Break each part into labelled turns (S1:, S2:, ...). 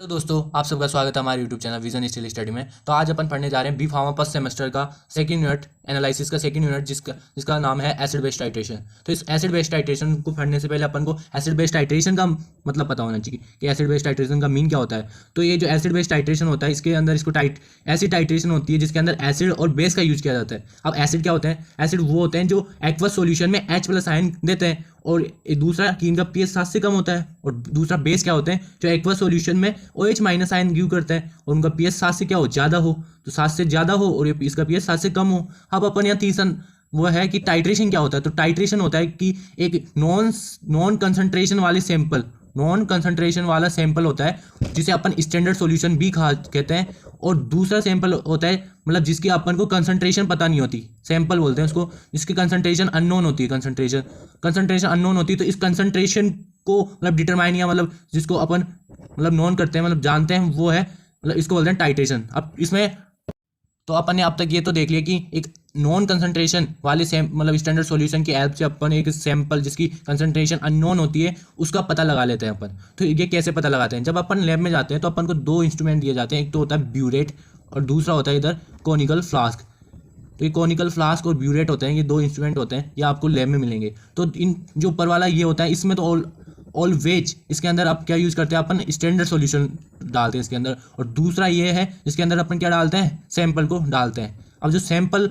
S1: तो दोस्तों आप सबका स्वागत है हमारे YouTube channel vision still study में। तो आज अपन पढ़ने जा रहे हैं बी फार्मा फर्स्ट सेमेस्टर का सेकंड यूनिट एनालिसिस का सेकंड यूनिट जिसका नाम है एसिड बेस्ड टाइट्रेशन। तो इस एसिड बेस्ड टाइट्रेशन को पढ़ने से पहले अपन को एसिड बेस्ड टाइट्रेशन का मतलब पता होना चाहिए कि एसिड बेस्ड टाइट्रेशन का मीन क्या होता है। तो ये जो एसिड बेस्ड टाइट्रेशन होता है इसके अंदर ऐसी टाइट्रेशन होती है जिसके अंदर एसिड और बेस का यूज किया जाता है। अब एसिड क्या होते हैं? एसिड वो होते हैं जो एक्वस सॉल्यूशन में H+ आयन देते हैं, और एक दूसरा कि इनका pH 7 से कम होता है, और दूसरा बेस क्या होते हैं जो एक्वस सॉल्यूशन में OH- आयन गिव करते हैं और उनका pH 7 से क्या हो ज़्यादा हो, तो 7 से ज़्यादा हो और ये इसका pH 7 से कम हो। अब अपन यहाँ तीसरा वो है कि टाइट्रेशन क्या होता है। तो टाइट्रेशन होता है कि एक नॉन कंसंट्रेशन वाला सैंपल होता है जिसे अपन स्टैंडर्ड सॉल्यूशन भी कहते हैं, और दूसरा सैंपल होता है मतलब जिसकी अपन को कंसंट्रेशन पता नहीं होती, सैंपल बोलते हैं उसको, जिसकी कंसंट्रेशन अननोन होती है। कंसंट्रेशन अननोन होती है, तो इस कंसंट्रेशन को मतलब डिटरमाइन या मतलब जिसको अपन मतलब नोन करते हैं, मतलब जानते हैं, वो है मतलब इसको बोलते हैं टाइट्रेशन। अब इसमें तो अपन ने अब तक ये तो देख लिया कि एक नॉन कंसंट्रेशन वाले मतलब स्टैंडर्ड सॉल्यूशन की हेल्प से अपन एक सैंपल जिसकी कंसंट्रेशन अननोन होती है उसका पता लगा लेते हैं अपन। तो ये कैसे पता लगाते हैं? जब अपन लैब में जाते हैं तो अपन को दो इंस्ट्रूमेंट दिए जाते हैं, एक तो होता है ब्यूरेट और दूसरा होता है इधर कोनिकल फ्लास्क। तो ये कोनिकल फ्लास्क और ब्यूरेट होते हैं, ये दो इंस्ट्रूमेंट होते हैं, ये आपको लैब में मिलेंगे। तो इन जो ऊपर वाला ये होता है इसमें तो ऑलवेज इसके अंदर आप क्या यूज़ करते हैं, अपन स्टैंडर्ड सॉल्यूशन डालते हैं इसके अंदर, और दूसरा ये है जिसके अंदर अपन क्या डालते हैं, सैंपल को डालते हैं। अब जो सैंपल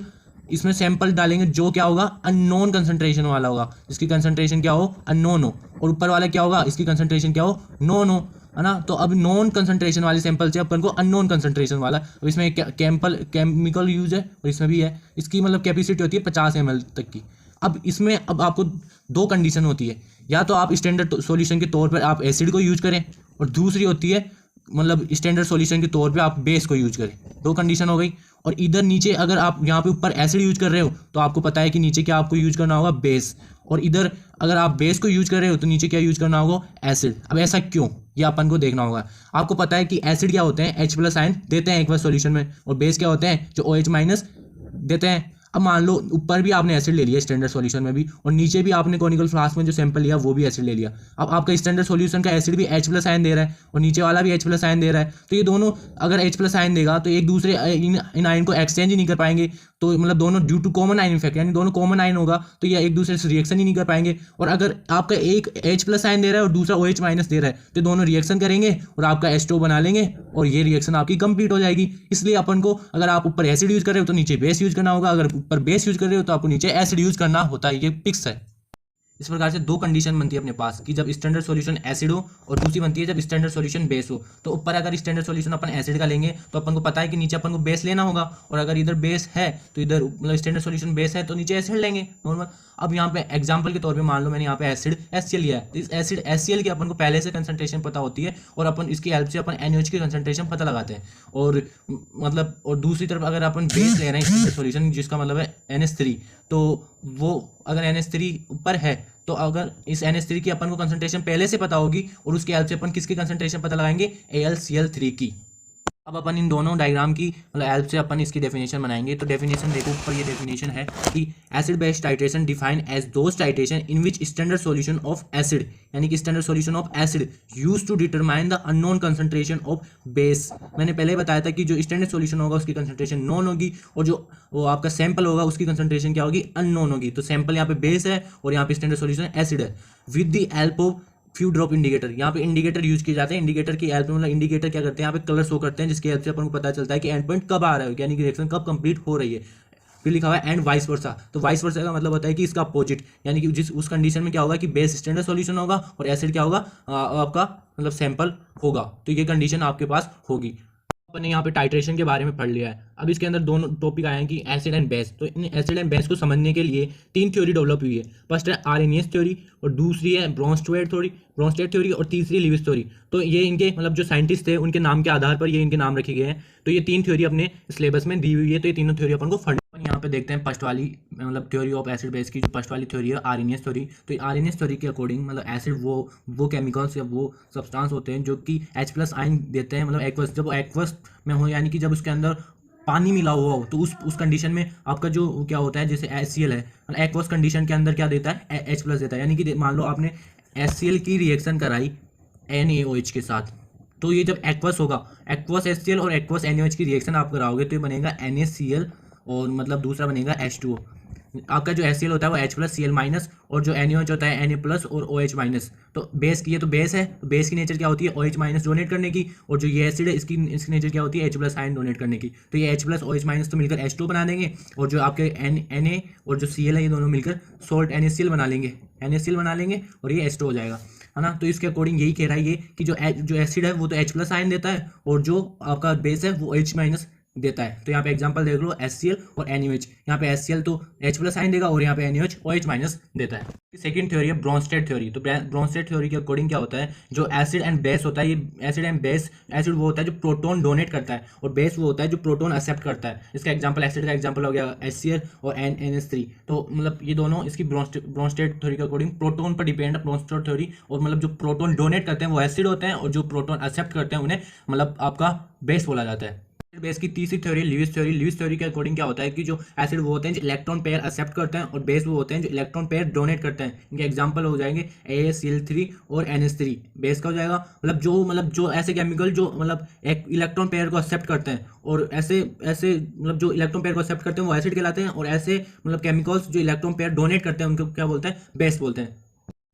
S1: इसमें सैंपल डालेंगे जो क्या होगा, अननोन कंसंट्रेशन वाला होगा, जिसकी कंसंट्रेशन क्या हो, अननोन हो, और ऊपर वाला क्या होगा, इसकी कंसंट्रेशन क्या हो, नोन हो, है ना। तो अब नॉन कंसंट्रेशन वाले सैंपल से अपन को अननोन कंसंट्रेशन वाला, अब इसमें केमिकल यूज है और इसमें भी है, इसकी मतलब कैपेसिटी होती है 50 ml तक की। अब इसमें अब आपको दो कंडीशन होती है, या तो आप स्टैंडर्ड सॉल्यूशन के तौर पर आप एसिड को यूज करें, और दूसरी होती है मतलब स्टैंडर्ड सॉल्यूशन के तौर पे आप बेस को यूज करें। दो कंडीशन हो गई। और इधर नीचे अगर आप यहाँ पे ऊपर एसिड यूज कर रहे हो तो आपको पता है कि नीचे क्या आपको यूज करना होगा, बेस, और इधर अगर आप बेस को यूज कर रहे हो तो नीचे क्या यूज करना होगा, एसिड। अब ऐसा क्यों, ये अपन को देखना होगा। आपको पता है कि एसिड क्या होते हैं, H+ आयन देते हैं एक्वस सॉल्यूशन में, और बेस क्या होते हैं जो OH- देते हैं। अब मान लो ऊपर भी आपने एसिड ले लिया स्टैंडर्ड सॉल्यूशन में भी, और नीचे भी आपने कोनिकल फ्लास्क में जो सैंपल लिया वो भी एसिड ले लिया। अब आपका स्टैंडर्ड सॉल्यूशन का एसिड भी H+ आयन दे रहा है और नीचे वाला भी H+ आयन दे रहा है, तो ये दोनों अगर H+ आयन देगा तो एक दूसरे इन आयन को एक्सचेंज ही नहीं कर पाएंगे। तो मतलब दोनों due to common ion effect, यानी दोनों कॉमन आयन होगा तो ये एक दूसरे से रिएक्शन ही नहीं कर पाएंगे। और अगर आपका एक H+ आयन दे रहा है और दूसरा OH- दे रहा है तो दोनों रिएक्शन करेंगे और आपका H2 बना लेंगे, और ये रिएक्शन आपकी कंप्लीट हो जाएगी। इसलिए अपन को अगर आप ऊपर एसिड यूज कर रहे हो तो नीचे बेस यूज करना होगा, अगर ऊपर बेस यूज कर रहे हो तो आपको नीचे एसिड यूज करना होता है, ये फिक्स है। इस प्रकार से दो कंडीशन बनती है अपने पास कि जब स्टैंडर्ड सॉल्यूशन एसिड हो, और दूसरी बनती है जब स्टैंडर्ड सॉल्यूशन बेस हो। तो ऊपर अगर स्टैंडर्ड सॉल्यूशन अपन एसिड का लेंगे तो अपन को पता है कि नीचे अपन को बेस लेना होगा, और अगर इधर बेस है तो इधर मतलब स्टैंडर्ड सॉल्यूशन बेस है तो नीचे एसिड लेंगे नॉर्मल। अब यहाँ पे एग्जांपल के तौर पे मान लो मैंने यहाँ पे एसिड HCl लिया है, तो इस एसिड HCl की अपन को पहले से कंसंट्रेशन पता होती है, और अपन इसकी हेल्प से अपन NaOH की कंसंट्रेशन पता लगाते हैं। और मतलब और दूसरी तरफ अगर अपन बेस ले रहे हैं सॉल्यूशन जिसका मतलब है NH3, तो वो अगर NH3 ऊपर है तो अगर इस NH3 की अपन को कंसंट्रेशन पहले से पता होगी, और उसकी हेल्प से अपन किसकी कंसंट्रेशन पता लगाएंगे, AlCl3 की। अब अपन इन दोनों डायग्राम की मतलब हेल्प से अपन इसकी डेफिनेशन बनाएंगे। तो डेफिनेशन देखो, ऊपर ये डेफिनेशन है कि acid based titration define as those titration in which standard solution of acid, यानी कि standard solution of acid used to determine the unknown concentration of base. मैंने पहले बताया था कि जो स्टैंडर्ड सॉल्यूशन होगा उसकी कंसंट्रेशन नॉन होगी, और जो वो आपका सैंपल होगा उसकी कंसंट्रेशन क्या होगी, अननोन होगी। तो सैंपल यहाँ पे बेस है और यहाँ पे स्टैंडर्ड सॉल्यूशन एसिड है, with the help of few drop indicator. यहाँ पे इंडिकेटर यूज किए जाते हैं, इंडिकेटर की हेल्प में मतलब इंडिकेटर क्या करते हैं, यहाँ पे कलर शो करते हैं जिसकी हेल्प से अपन को पता चलता है कि एंड पॉइंट कब आ रहा है, यानी कि रिएक्शन कब कंप्लीट हो रही है। फिर लिखा हुआ है एंड वाइस वर्सा। तो वाइस वर्सा का मतलब होता है कि इसका अपोजिट, यानी कि जिस उस कंडीशन में क्या होगा कि बेस स्टैंडर्ड सॉल्यूशन होगा और एसिड क्या होगा, आपका मतलब सैंपल होगा। तो ये कंडीशन आपके पास होगी। अपन ने यहाँ पे टाइट्रेशन के बारे में पढ़ लिया है। अब इसके अंदर दोनों टॉपिक आए हैं कि एसिड एंड बेस। तो इन एसिड एंड बेस को समझने के लिए तीन थ्योरी डेवलप हुई है। फर्स्ट है आर्रेनियस थ्योरी, और दूसरी है ब्रोंस्टेड थ्योरी, और तीसरी लिविस थ्योरी। तो ये इनके मतलब जो साइंटिस्ट थे उनके नाम के आधार पर ये इनके नाम रखे गए हैं। तो ये तीन थ्योरी अपने सिलेबस में दी हुई है, तो ये तीनों थ्योरी अपन को यहाँ पे देखते हैं फर्स्ट वाली मतलब थ्योरी ऑफ एसिड बेस की। जो फर्स्ट वाली थ्योरी है आर्रेनियस थ्योरी। तो आर्रेनियस थ्योरी के अकॉर्डिंग मतलब एसिड वो केमिकल्स या वो सब्सटेंस होते हैं जो कि H+ आयन देते हैं, मतलब एक्वस, जब एक्वस में हो यानी कि जब उसके अंदर पानी मिला हुआ हो, तो उस कंडीशन में आपका जो क्या होता है, जैसे HCl है, एक्वस कंडीशन के अंदर क्या देता है, H+ देता है। यानी कि मान लो आपने HCl की रिएक्शन कराई NaOH के साथ, तो ये जब एक्वस होगा, एक्वस HCl और एक्वस NaOH की रिएक्शन आप कराओगे तो ये बनेगा NaCl और मतलब दूसरा बनेगा H2O। आपका जो HCl होता है वो H+Cl- और जो NaOH होता है Na+ और OH-। तो बेस की, ये तो बेस है, तो बेस की नेचर क्या होती है OH- डोनेट करने की, और जो ये एसिड है इसकी नेचर क्या होती है H+ आयन डोनेट करने की। तो ये H+ OH- तो मिलकर H2 बना देंगे, और जो आपके Na और जो Cl है ये दोनों मिलकर सोल्ट NaCl बना लेंगे, और ये H2 हो जाएगा, है ना। तो इसके अकॉर्डिंग यही कह रहा है ये कि जो एसिड है वो तो H+ आयन देता है, और जो आपका बेस है वो H- देता है। तो यहाँ पे एग्जांपल देख लो HCl और NaOH, यहाँ पे HCl तो H+ आयन देगा और यहाँ पे NaOH OH- देता है। सेकंड थ्योरी है ब्रोंस्टेड थ्योरी। तो ब्रोंस्टेड थ्योरी के अकॉर्डिंग क्या होता है, जो एसिड एंड बेस होता है, ये एसिड एंड बेस, एसिड वो होता है जो प्रोटोन डोनेट करता है, और बेस वो होता है जो प्रोटोन एक्सेप्ट करता है। इसका एग्जांपल, एसिड का एग्जांपल हो गया HCl और NH3। तो मतलब ये दोनों इसकी ब्रोंस्टेड थ्योरी के अकॉर्डिंग प्रोटोन पर डिपेंड है ब्रोंस्टेड थ्योरी, और मतलब जो प्रोटोन डोनेट करते हैं वो एसिड होते हैं, और जो प्रोटोन एक्सेप्ट करते हैं उन्हें मतलब आपका बेस बोला जाता है। बेस की तीसरी theory Lewis theory. Lewis theory के अकॉर्डिंग क्या होता है कि जो एसिड वो होते हैं जो इलेक्ट्रॉन पेयर एक्सेप्ट करते हैं, और बेस वो होते हैं जो इलेक्ट्रॉन पेयर डोनेट करते हैं। इनके एग्जांपल हो जाएंगे AaCl3 और NH3। बेस का हो जाएगा मतलब जो ऐसे केमिकल जो मतलब एक इलेक्ट्रॉन पेयर को एक्सेप्ट करते हैं, और ऐसे ऐसे मतलब जो इलेक्ट्रॉन पेयर को एक्सेप्ट करते हैं वो एसिड कहलाते हैं, और ऐसे मतलब केमिकल्स जो इलेक्ट्रॉन पेयर डोनेट करते हैं उनको क्या बोलते हैं, बेस बोलते हैं।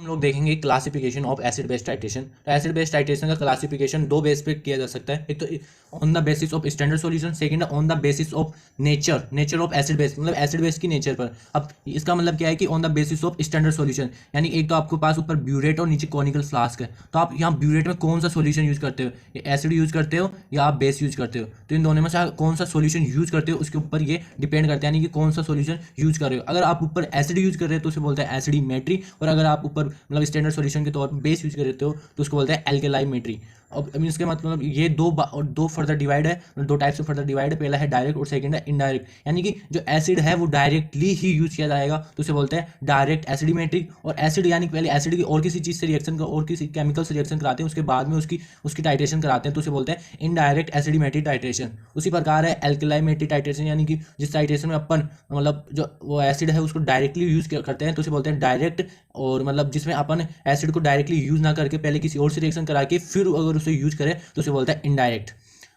S1: हम लोग देखेंगे classification of acid base titration. तो एसिड बेस टाइट्रेशन का क्लासिफिकेशन दो बेस पे किया जा सकता है, एक तो on the basis of standard solution, second on the basis of nature of acid base, मतलब एसिड बेस की नेचर पर। अब इसका मतलब क्या है कि on the basis of standard solution, यानी एक तो आपके पास ऊपर ब्यूरेट और नीचे कॉनिकल फ्लास्क है, तो आप यहाँ ब्यूरेट में कौन सा सॉल्यूशन यूज करते हो, एसिड यूज करते हो या आप बेस यूज करते हो। तो इन दोनों में से कौन सा सॉल्यूशन यूज करते हो उसके ऊपर ये डिपेंड करता है, यानी कि कौन सा सॉल्यूशन यूज कर रहे हो। अगर आप ऊपर एसिड यूज कर रहे हो तो उसे बोलते हैं एसिडिमेट्री, और अगर आप ऊपर मतलब स्टैंडर्ड सॉल्यूशन के तौर पर बेस यूज करते हो तो उसको बोलते हैं एल्केलाइमेट्री। अब इसके मतलब ये दो फर्दर डिवाइड है, दो टाइप से फर्दर डिवाइड है, पहला है डायरेक्ट और सेकंड है इनडायरेक्ट। यानी कि जो एसिड है वो डायरेक्टली ही यूज किया जाएगा तो उसे बोलते हैं डायरेक्ट एसिडिमेट्रिक, और एसिड यानी कि पहले एसिड की और किसी चीज से रिएक्शन और किसी केमिकल से रिएक्शन कराते हैं उसके बाद में उसकी टाइट्रेशन कराते हैं तो उसे बोलते हैं इनडायरेक्ट एसिडिमेट्रिक टाइट्रेशन। उसी प्रकार है एल्केलाइमेट्रिक टाइट्रेशन, यानी कि जिस टाइट्रेशन में अपन मतलब जो वो एसिड है उसको डायरेक्टली यूज करते हैं तो उसे बोलते हैं डायरेक्ट, और मतलब जिसमें अपन एसिड को डायरेक्टली यूज ना करके पहले किसी और से रिएक्शन करा के फिर अगर उसे यूज करें तो उसे बोलता है इनडायरेक्ट।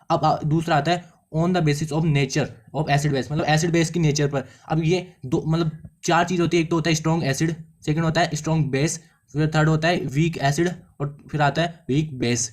S1: अब दूसरा आता है on the basis of nature of acid base, मतलब एसिड बेस की नेचर पर। अब ये दो मतलब चार चीज होती है, एक तो होता है स्ट्रॉन्ग एसिड, सेकंड होता है स्ट्रॉन्ग बेस, फिर थर्ड होता है वीक एसिड, और फिर आता है वीक बेस।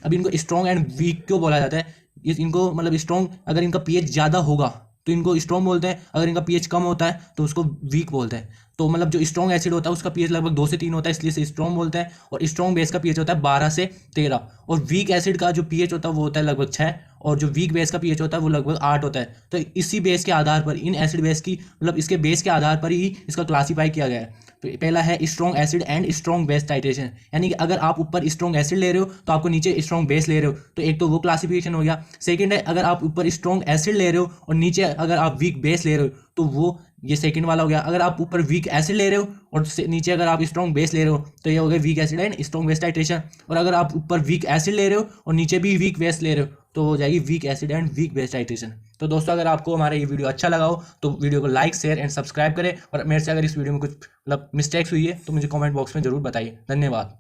S1: अब इनको स्ट्रॉन्ग एंड वीक क्यों बोला जाता है, इनको मतलब स्ट्रॉन्ग अगर इनका पीएच ज़्यादा होगा तो इनको स्ट्रॉन्ग बोलते हैं, अगर इनका पीएच कम होता है तो उसको वीक बोलते हैं। तो मतलब जो स्ट्रॉन्ग एसिड होता है उसका पीएच लगभग 2 से 3 होता है इसलिए से स्ट्रॉन्ग बोलते हैं, और स्ट्रॉन्ग बेस का पीएच होता है 12 से 13, और वीक एसिड का जो पीएच होता है वो होता है लगभग 6, और जो वीक बेस का पीएच होता है वो लगभग 8 होता है। तो इसी बेस के आधार पर इन एसिड बेस की मतलब इसके बेस के आधार पर ही इसका क्लासीफाई किया गया है। तो पहला है strong acid and strong base titration, यानी कि अगर आप ऊपर स्ट्रॉन्ग एसिड ले रहे हो तो आपको नीचे स्ट्रॉन्ग बेस ले रहे हो, तो एक तो वो क्लासिफिकेशन हो गया। सेकंड है अगर आप ऊपर स्ट्रॉन्ग एसिड ले रहे हो और नीचे अगर आप वीक बेस ले रहे हो तो वो ये सेकंड वाला हो गया। अगर आप ऊपर वीक एसिड ले रहे हो और नीचे अगर आप स्ट्रॉन्ग बेस ले रहे हो तो ये हो गया weak acid and strong base titration. और अगर आप ऊपर वीक एसिड ले रहे हो और नीचे भी वीक बेस ले रहे हो तो हो जाएगी weak acid and weak base titration. तो दोस्तों अगर आपको हमारा ये वीडियो अच्छा लगा हो तो वीडियो को लाइक शेयर एंड सब्सक्राइब करें, और मेरे से अगर इस वीडियो में कुछ मतलब मिस्टेक्स हुई है तो मुझे कमेंट बॉक्स में जरूर बताइए। धन्यवाद।